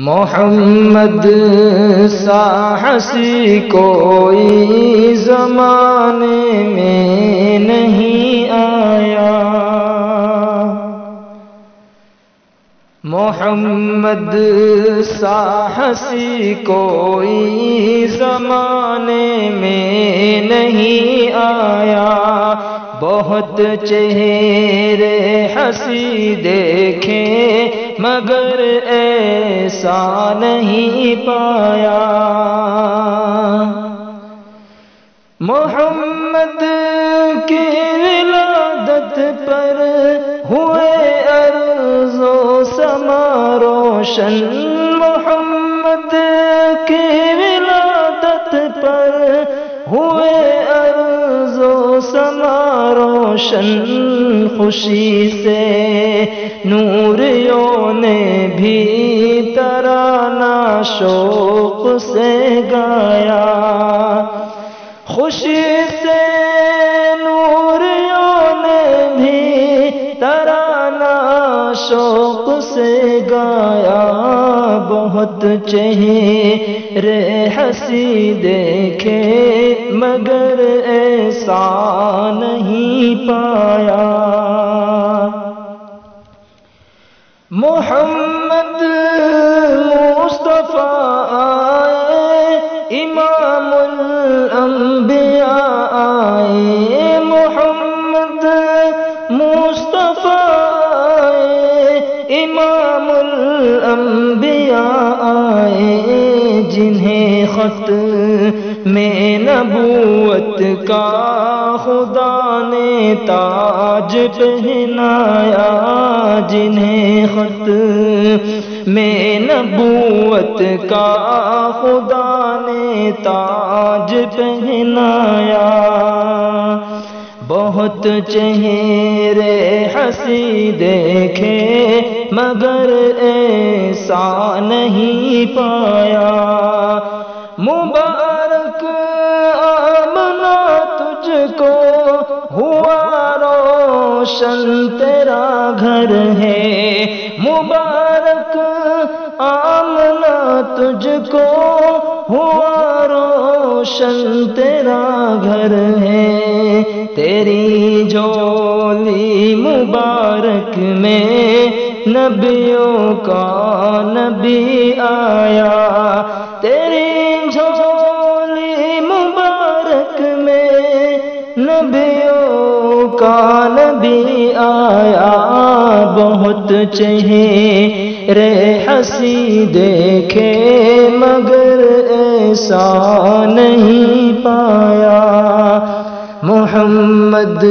محمد سا حسی کوئی زمانے میں نہیں آیا، محمد سا حسی کوئی زمانے میں نہیں آیا، بہت چہرے حسی دیکھے مگر ایسا نہیں پایا، محمد کی ولادت پر ہوئے ارض و سما روشن، محمد کی ولادت پر ہوئے ارض و سما روشن، خوشی سے نوریوں نے بھی ترانہ شوق سے گایا، خوشی سے نوریوں نے بھی ترانہ شوق سے گایا، بہت چہرے حسی دیکھے مگر ایسا نہیں پایا، محمد مصطفیٰ آئے امام الانبیاء آئے، محمد مصطفیٰ آئے امام الانبیاء آئے، جنہیں خط میں نبوت کا خدا نے تاج پہنایا، جنہیں خط میں نبوت کا خدا نے تاج پہنایا، بہت چہرے حسی دیکھے مگر ایسا نہیں پایا، مبارک آمنہ تجھ کو ہوا روشن تیرا گھر ہے، مبارک آمنہ تجھ کو ہوا روشن تیرا گھر ہے، تیری جھولی مبارک میں نبیوں کا نبی آیا، تیری جھولی مبارک میں نبیوں کا نبی آیا، بہت چہرے حسی دیکھے مگر ایسا نہیں پایا، محمد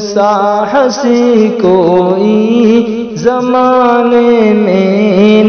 سا حسی کوئی زمانے میں